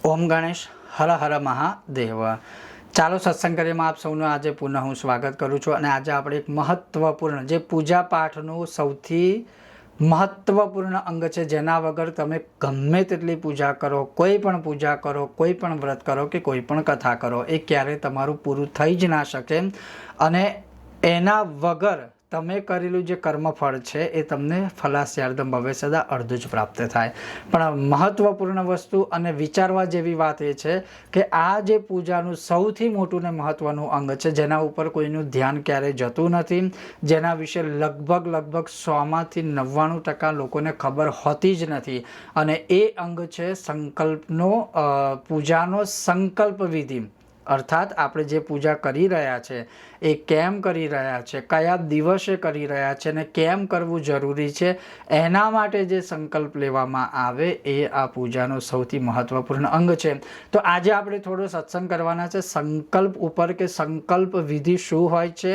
ઓમ ગણેશ હર હર મહાદેવ। ચાલો સત્સંગ કરીમાં આપ સૌનું આજે પુનઃ હું સ્વાગત કરું છું। અને આજે આપણે એક મહત્વપૂર્ણ જે પૂજા પાઠનું સૌથી મહત્વપૂર્ણ અંગ છે, જેના વગર તમે ગમે તેટલી પૂજા કરો, કોઈ પણ પૂજા કરો, કોઈ પણ વ્રત કરો કે કોઈ પણ કથા કરો, એ ક્યારેય તમારું પૂરું થઈ જ ના શકે। અને એના વગર તમે કરેલું જે કર્મફળ છે એ તમને ફલાસ્યાર્ધમ ભવે સદા અડધું જ પ્રાપ્ત થાય। પણ મહત્વપૂર્ણ વસ્તુ અને વિચારવા જેવી વાત એ છે કે આ જે પૂજાનું સૌથી મોટું ને મહત્વનું અંગ છે, જેના ઉપર કોઈનું ધ્યાન ક્યારેય જતું નથી, જેના વિશે લગભગ 100% લોકોને ખબર હોતી જ નથી, અને એ અંગ છે સંકલ્પનો, પૂજાનો સંકલ્પ વિધિ। અર્થાત આપણે જે પૂજા કરી રહ્યા છે એ કેમ કરી રહ્યા છે, કયા દિવસે કરી રહ્યા છે અને કેમ કરવું જરૂરી છે, એના માટે જે સંકલ્પ લેવામાં આવે એ આ પૂજાનો સૌથી મહત્વપૂર્ણ અંગ છે। તો આજે આપણે થોડો સત્સંગ કરવાના છે સંકલ્પ ઉપર, કે સંકલ્પ વિધિ શું હોય છે,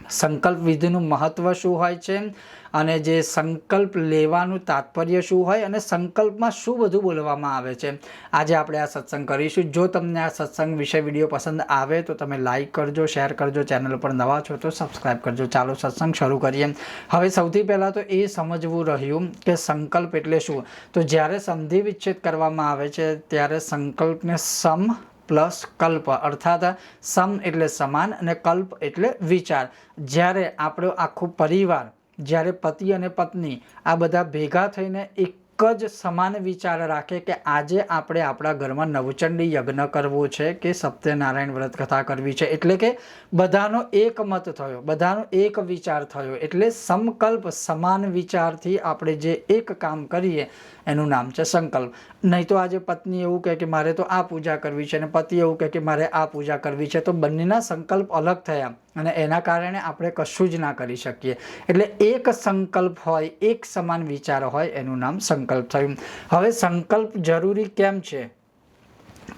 સંકલ્પ વિધિનું મહત્વ શું હોય છે, અને જે સંકલ્પ લેવાનું તાત્પર્ય શું હોય, અને સંકલ્પમાં શું બધું બોલવામાં આવે છે, આજે આપણે આ સત્સંગ કરીશું। જો તમને આ સત્સંગ વિશે વિડીયો પસંદ આવે તો તમે લાઈક કરજો, શેર કરજો, ચેનલ પર નવા છો તો સબસ્ક્રાઈબ કરજો। ચાલો સત્સંગ શરૂ કરીએ। હવે સૌથી પહેલાં તો એ સમજવું રહ્યું કે સંકલ્પ એટલે શું। તો જ્યારે સંધિ વિચ્છેદ કરવામાં આવે છે ત્યારે સંકલ્પને સમ પ્લસ કલ્પ, અર્થાત સમ એટલે સમાન અને કલ્પ એટલે વિચાર। જ્યારે આપણો આખો પરિવાર, જ્યારે પતિ અને પત્ની આ બધા ભેગા થઈને એક જ સમાન વિચાર રાખે કે આજે આપણે આપણા ઘરમાં નવચંડી યજ્ઞ કરવો છે કે સત્યનારાયણ વ્રત કથા કરવી છે, એટલે કે બધાનો એક મત થયો, બધાનો એક વિચાર થયો, એટલે સંકલ્પ, સમાન વિચારથી આપણે જે એક કામ કરીએ એનું નામ છે સંકલ્પ। નહીં તો આજે પત્ની એવું કહે કે મારે તો આ પૂજા કરવી છે, અને પતિ એવું કહે કે મારે આ પૂજા કરવી છે, તો બંનેના સંકલ્પ અલગ થયા અને એના કારણે આપણે કશું જ ના કરી શકીએ। એટલે એક સંકલ્પ હોય, એક સમાન વિચાર હોય, એનું નામ સંકલ્પ થયું। હવે સંકલ્પ જરૂરી કેમ છે,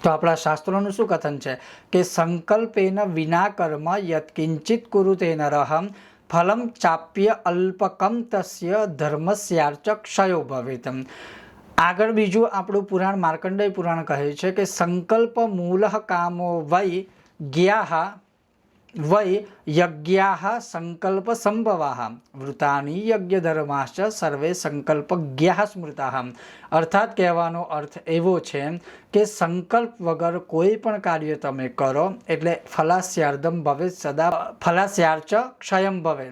તો આપણા શાસ્ત્રોનું શું કથન છે કે સંકલ્પેન વિના કર્મ યત્કિંચિત કુરુતે નરઃ ફલમ ચાપ્ય અલ્પકમ તસ્ય ધર્મસ્યાર્ચ ક્ષયો ભવેત। આગળ બીજું આપણું પુરાણ માર્કંડેય પુરાણ કહે છે કે સંકલ્પ મૂલઃ કામો વૈ જ્ઞાઃ વૈ યજ્ઞાઃ સંકલ્પ સંભવાઃ વૃતાની યજ્ઞ ધર્માશ્ચ સર્વે સંકલ્પ જ્ઞાઃ સ્મૃતાઃ। અર્થાત કહેવાનો અર્થ એવો છે કે સંકલ્પ વગર કોઈ પણ કાર્ય તમે કરો એટલે ફલાસ્યાર્ધમ ભવે સદા ફલાસ્યાર્ચ ક્ષયમ ભવે।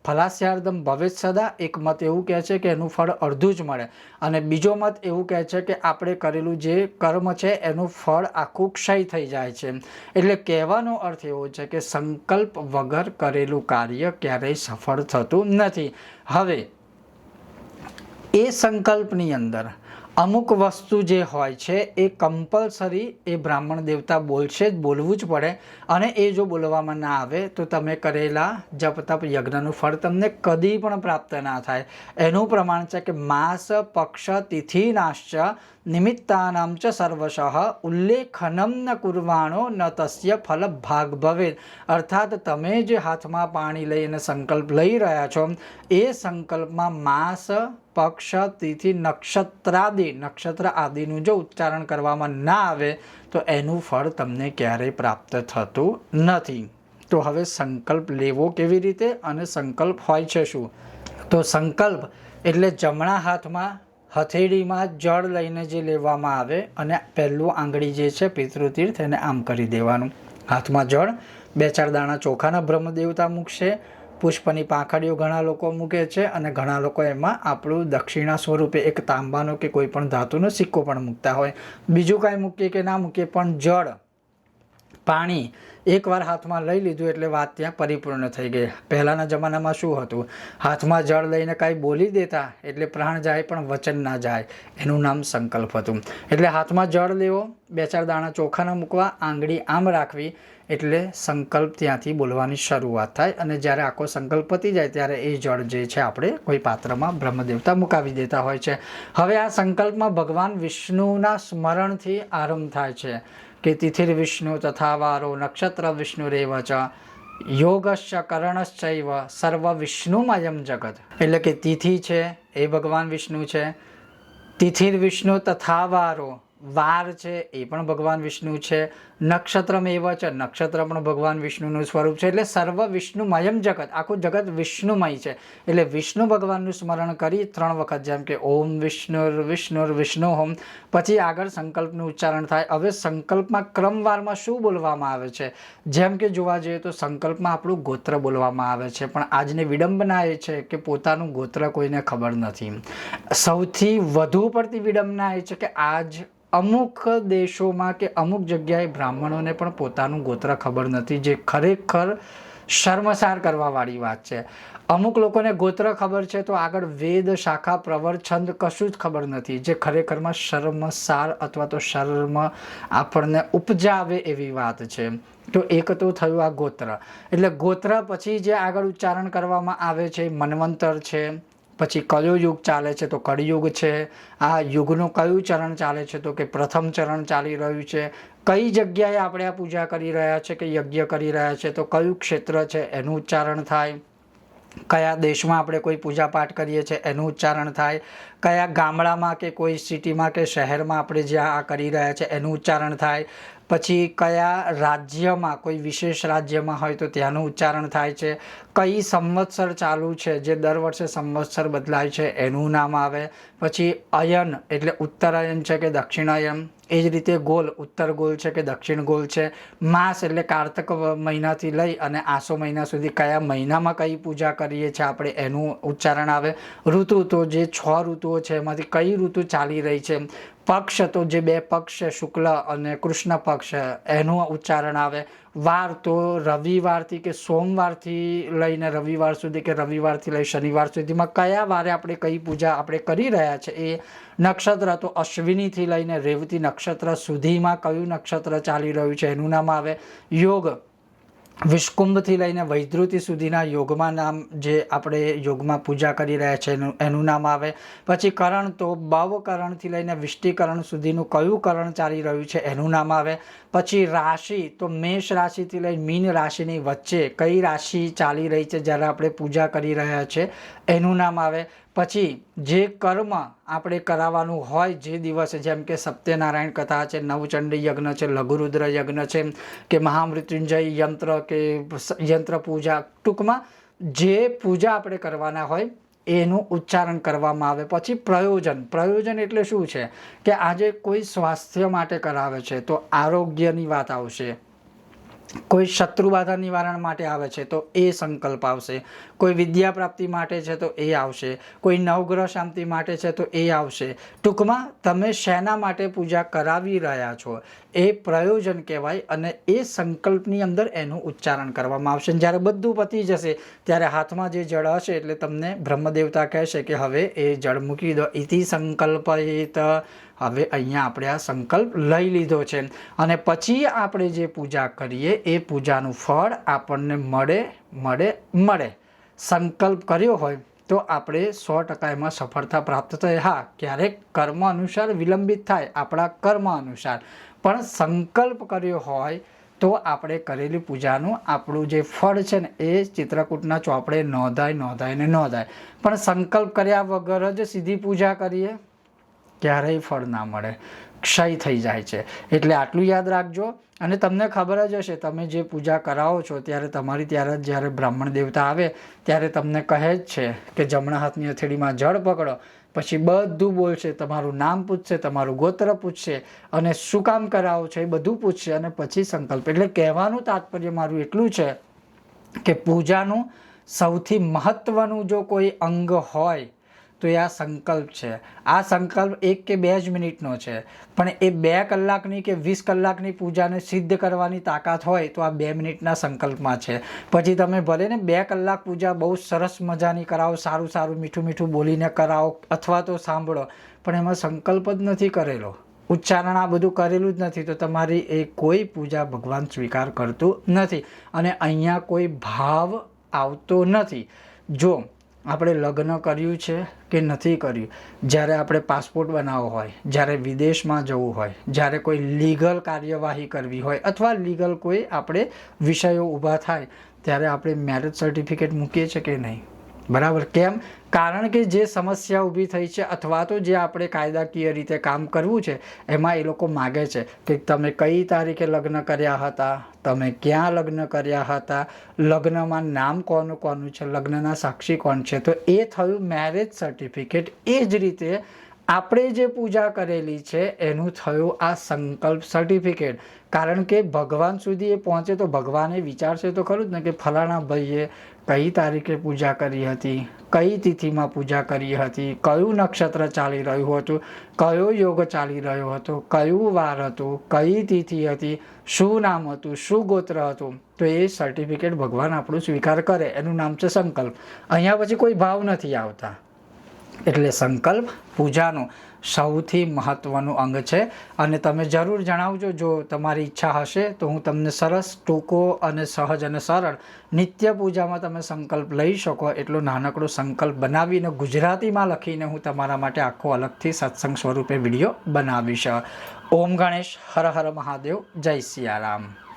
ફલાસ્યાર્ધમ ભવે સદા એક મત એવું કહે છે કે એનું ફળ અડધું જ મળે, અને બીજો મત એવું કહે છે કે આપણે કરેલું જે કર્મ છે એનું ફળ આખું ક્ષય થઈ જાય છે। એટલે કહેવાનો અર્થ એવો છે કે સંકલ્પ વગર કરેલું કાર્ય ક્યારેય સફળ થતું નથી। હવે એ સંકલ્પની અંદર અમુક વસ્તુ જે હોય છે એ કમ્પલસરી એ બ્રાહ્મણ દેવતા બોલશે જ, બોલવું જ પડે, અને એ જો બોલવામાં ના આવે તો તમે કરેલા જપ તપ યજ્ઞનું ફળ તમને કદી પણ પ્રાપ્ત ના થાય। એનું પ્રમાણ છે કે માસ પક્ષ તિથિ નાશ્ચ નિમિત્તાનામ ચ સર્વશઃ ઉલ્લેખનમ ન કુર્વાણો ન તસ્ય ફલ ભાગ ભવેત। અર્થાત તમે જે હાથમાં પાણી લઈને સંકલ્પ લઈ રહ્યા છો એ સંકલ્પમાં માસ પક્ષ તિથિ નક્ષત્ર આદિનું જો ઉચ્ચારણ કરવામાં ના આવે તો એનું ફળ તમને ક્યારેય પ્રાપ્ત થતું નથી। તો હવે સંકલ્પ લેવો કેવી રીતે અને સંકલ્પ હોય છે શું? તો સંકલ્પ એટલે જમણા હાથમાં હથેળીમાં જળ લઈને જે લેવામાં આવે અને પહેલું આંગળી જે છે પિતૃતીર્થ એને આમ કરી દેવાનું, હાથમાં જળ, 2-4 દાણા ચોખાના બ્રહ્મદેવતા મૂકશે, પુષ્પની પાંખડીઓ ઘણા લોકો મૂકે છે, અને ઘણા લોકો એમાં આપણું દક્ષિણા સ્વરૂપે એક તાંબાનો કે કોઈ પણ ધાતુનો સિક્કો પણ મૂકતા હોય। બીજું કાંઈ મૂકીએ કે ના મૂકીએ પણ જળ, પાણી એકવાર હાથમાં લઈ લીધું એટલે વાત ત્યાં પરિપૂર્ણ થઈ ગઈ। પહેલાંના જમાનામાં શું હતું, હાથમાં જળ લઈને કાંઈ બોલી દેતા એટલે પ્રાણ જાય પણ વચન ના જાય, એનું નામ સંકલ્પ હતું। એટલે હાથમાં જળ લેવો, 2-4 દાણા ચોખાના મૂકવા, આંગળી આમ રાખવી, એટલે સંકલ્પ ત્યાંથી બોલવાની શરૂઆત થાય, અને જ્યારે આખો સંકલ્પ પતી જાય ત્યારે એ જળ જે છે આપણે કોઈ પાત્રમાં બ્રહ્મદેવતા મુકાવી દેતા હોય છે। હવે આ સંકલ્પમાં ભગવાન વિષ્ણુના સ્મરણથી આરંભ થાય છે કે તિથિર વિષ્ણુ તથા વારો નક્ષત્ર વિષ્ણુરેવ ચ યોગશ્ચ કરણશ્ચૈવ સર્વ વિષ્ણુમયમ જગત। એટલે કે તિથિ છે એ ભગવાન વિષ્ણુ છે, તિથિર વિષ્ણુ તથા વારો, વાર છે એ પણ ભગવાન વિષ્ણુ છે, નક્ષત્રમેવ છે, નક્ષત્ર પણ ભગવાન વિષ્ણુનું સ્વરૂપ છે. એટલે સર્વ વિષ્ણુમયમ જગત, આખું જગત વિષ્ણુમય છે. એટલે વિષ્ણુ ભગવાનનું સ્મરણ કરી 3 વખત, જેમ કે ઓમ વિષ્ણુર વિષ્ણુર વિષ્ણુહોમ, પછી આગળ સંકલ્પનું ઉચ્ચારણ થાય. હવે સંકલ્પમાં ક્રમવારમાં શું બોલવામાં આવે છે? જેમ કે જોવા જઈએ તો સંકલ્પમાં આપણું ગોત્ર બોલવામાં આવે છે, પણ આજની વિડંબના એ છે કે પોતાનું ગોત્ર કોઈને ખબર નથી. સૌથી વધુ પડતી વિડંબના એ છે કે આજ અમુક દેશોમાં કે અમુક જગ્યાએ બ્રાહ્મણોને પણ પોતાનું ગોત્ર ખબર નથી, જે ખરેખર શર્મસાર કરવાવાળી વાત છે. અમુક લોકોને ગોત્ર ખબર છે તો આગળ વેદ, શાખા, પ્રવર, છંદ કશું જ ખબર નથી, જે ખરેખરમાં શર્મસાર અથવા તો શર્મ આપણને ઉપજાવે એવી વાત છે. તો એક તો થયું આ ગોત્ર. એટલે ગોત્ર પછી જે આગળ ઉચ્ચારણ કરવામાં આવે છે મન્વંતર છે, પછી કયો યુગ ચાલે છે તો કળિયુગ છે. આ યુગનું કયું ચરણ ચાલે છે તો કે પ્રથમ ચરણ ચાલી રહ્યું છે. કઈ જગ્યાએ આપણે આ પૂજા કરી રહ્યા છે કે યજ્ઞ કરી રહ્યા છે તો કયું ક્ષેત્ર છે એનું ઉચ્ચારણ થાય. કયા દેશમાં આપણે કોઈ પૂજા પાઠ કરીએ છીએ એનું ઉચ્ચારણ થાય. કયા ગામડામાં કે કોઈ સિટીમાં કે શહેરમાં આપણે જ્યાં આ કરી રહ્યા છે એનું ઉચ્ચારણ થાય. પછી કયા રાજ્યમાં, કોઈ વિશેષ રાજ્યમાં હોય તો ત્યાંનું ઉચ્ચારણ થાય છે. કઈ સંવત્સર ચાલુ છે, જે દર વર્ષે સંવત્સર બદલાય છે એનું નામ આવે. પછી અયન એટલે ઉત્તરાયણ છે કે દક્ષિણાયન, એ જ રીતે ગોલ ઉત્તર ગોલ છે કે દક્ષિણ ગોલ છે. માસ એટલે કારતક મહિનાથી લઈ અને આસો મહિના સુધી કયા મહિનામાં કઈ પૂજા કરીએ છીએ આપણે એનું ઉચ્ચારણ આવે. ઋતુ તો જે 6 ઋતુઓ છે એમાંથી કઈ ઋતુ ચાલી રહી છે. પક્ષ તો જે 2 પક્ષ છે શુક્લ અને કૃષ્ણ પક્ષ એનું ઉચ્ચારણ આવે. વાર તો રવિવારથી કે સોમવારથી લઈને રવિવાર સુધી કે રવિવારથી લઈ શનિવાર સુધીમાં કયા વારે આપણે કઈ પૂજા આપણે કરી રહ્યા છે એ. નક્ષત્ર તો અશ્વિનીથી લઈને રેવતી નક્ષત્ર સુધીમાં કયું નક્ષત્ર ચાલી રહ્યું છે એનું નામ આવે. યોગ વિષ્કુંભથી લઈને વૈધૃતિ સુધીના યોગમાં નામ, જે આપણે યોગમાં પૂજા કરી રહ્યા છે એનું નામ આવે. પછી કરણ તો બવકરણથી લઈને વિષ્ટિકરણ સુધીનું કયું કરણ ચાલી રહ્યું છે એનું નામ આવે. પછી રાશિ તો મેષ રાશિથી લઈ મીન રાશિની વચ્ચે કઈ રાશિ ચાલી રહી છે જ્યારે આપણે પૂજા કરી રહ્યા છે એનું નામ આવે. પછી જે કર્મ આપણે કરાવવાનું હોય જે દિવસે, જેમ કે સત્યનારાયણ કથા છે, નવચંડી યજ્ઞ છે, લઘુરુદ્ર યજ્ઞ છે કે મહામૃત્યુંજય યંત્ર કે યંત્ર પૂજા, ટૂંકમાં જે પૂજા આપણે કરવાના હોય એનું ઉચ્ચારણ કરવામાં આવે. પછી પ્રયોજન, પ્રયોજન એટલે શું છે કે આજે કોઈ સ્વાસ્થ્ય માટે કરાવે છે તો આરોગ્યની વાત આવશે. કોઈ શત્રુબાધા નિવારણ માટે આવે છે તો એ સંકલ્પ આવશે. કોઈ વિદ્યા પ્રાપ્તિ માટે છે તો એ આવશે. કોઈ નવગ્રહ શાંતિ માટે છે તો એ આવશે. ટૂંકમાં તમે શેના માટે પૂજા કરાવી રહ્યા છો એ પ્રયોજન કહેવાય, અને એ સંકલ્પની અંદર એનું ઉચ્ચારણ કરવામાં આવશે. જ્યારે બધું પતી જશે ત્યારે હાથમાં જે જળ હશે એટલે તમને બ્રહ્મદેવતા કહેશે કે હવે એ જળ મૂકી દો. ઇતિ સંકલ્પિત, હવે અહીંયા આપણે આ સંકલ્પ લઈ લીધો છે અને પછી આપણે જે પૂજા કરીએ એ પૂજાનું ફળ આપણને મળે. સંકલ્પ કર્યો હોય તો આપણે 100% એમાં સફળતા પ્રાપ્ત થાય. હા, ક્યારેક કર્મ અનુસાર વિલંબિત થાય, આપણા કર્મ અનુસાર, પણ સંકલ્પ કર્યો હોય તો આપણે કરેલી પૂજાનું આપણું જે ફળ છે ને એ ચિત્રકૂટના ચોપડે નોંધાય. પણ સંકલ્પ કર્યા વગર જ સીધી પૂજા કરીએ ક્યારેય ફળ ના મળે, ક્ષય થઈ જાય છે. એટલે આટલું યાદ રાખજો. અને તમને ખબર જ હશે, તમે જે પૂજા કરાવો છો ત્યારે તમારી ત્યારે જ્યારે બ્રાહ્મણ દેવતા આવે ત્યારે તમને કહે જ છે કે જમણા હાથની હથેળીમાં જળ પકડો, પછી બધું બોલશે, તમારું નામ પૂછશે, તમારું ગોત્ર પૂછશે અને શું કામ કરાવો છો એ બધું પૂછશે અને પછી સંકલ્પ. એટલે કહેવાનું તાત્પર્ય મારું એટલું છે કે પૂજાનું સૌથી મહત્વનું જો કોઈ અંગ હોય તો એ આ સંકલ્પ છે. આ સંકલ્પ 1 કે 2 જ મિનિટનો છે, પણ એ 2 કલાકની કે 20 કલાકની પૂજાને સિદ્ધ કરવાની તાકાત હોય તો આ 2 મિનિટના સંકલ્પમાં છે. પછી તમે ભલે ને 2 કલાક પૂજા બહુ સરસ મજાની કરાવો, સારું મીઠું બોલીને કરાવો અથવા તો સાંભળો, પણ એમાં સંકલ્પ જ નથી કરેલો, ઉચ્ચારણ આ બધું કરેલું જ નથી, તો તમારી એ કોઈ પૂજા ભગવાન સ્વીકાર કરતું નથી અને અહીંયા કોઈ ભાવ આવતો નથી. જો આપણે લગ્ન કર્યું છે કે નથી કર્યું, જ્યારે આપણે પાસપોર્ટ બનાવવો હોય, જ્યારે વિદેશમાં જવું હોય, જ્યારે કોઈ લીગલ કાર્યવાહી કરવી હોય અથવા લીગલ કોઈ આપણે વિષયો ઊભા થાય ત્યારે આપણે મેરેજ સર્ટિફિકેટ મૂકીએ છીએ કે નહીં? બરાબર. કેમ? કારણ કે જે સમસ્યા ઊભી થઈ છે અથવા તો જે આપણે કાયદાકીય રીતે કામ કરવું છે એમાં એ લોકો માગે છે કે તમે કઈ તારીખે લગ્ન કર્યા હતા, તમે ક્યાં લગ્ન કર્યા હતા, લગ્નમાં નામ કોનું કોનું છે, લગ્નના સાક્ષી કોણ છે. તો એ થયું મેરેજ સર્ટિફિકેટ. એ જ રીતે આપણે જે પૂજા કરેલી છે એનું થયું આ સંકલ્પ સર્ટિફિકેટ. કારણ કે ભગવાન સુધી એ પહોંચે તો ભગવાન એ વિચારશે તો ખરું જ ને કે ફલાણા ભાઈએ કઈ તારીખે પૂજા કરી હતી, કઈ તિથિમાં પૂજા કરી હતી, કયું નક્ષત્ર ચાલી રહ્યું હતું, કયો યોગ ચાલી રહ્યો હતો, કયું વાર હતું, કઈ તિથિ હતી, શું નામ હતું, શું ગોત્ર હતું. તો એ સર્ટિફિકેટ ભગવાન આપણું સ્વીકાર કરે. એનું નામ છે સંકલ્પ. અહીંયા પછી કોઈ ભાવ નથી આવતા. એટલે સંકલ્પ પૂજાનું સૌથી મહત્ત્વનું અંગ છે. અને તમે જરૂર જણાવજો, જો તમારી ઈચ્છા હશે તો હું તમને સરસ ટૂંકો અને સહજ અને સરળ નિત્ય પૂજામાં તમે સંકલ્પ લઈ શકો એટલો નાનકડો સંકલ્પ બનાવીને ગુજરાતીમાં લખીને હું તમારા માટે આખો અલગથી સત્સંગ સ્વરૂપે વિડીયો બનાવીશ. ઓમ ગણેશ. હર હર મહાદેવ. જય સિયારામ.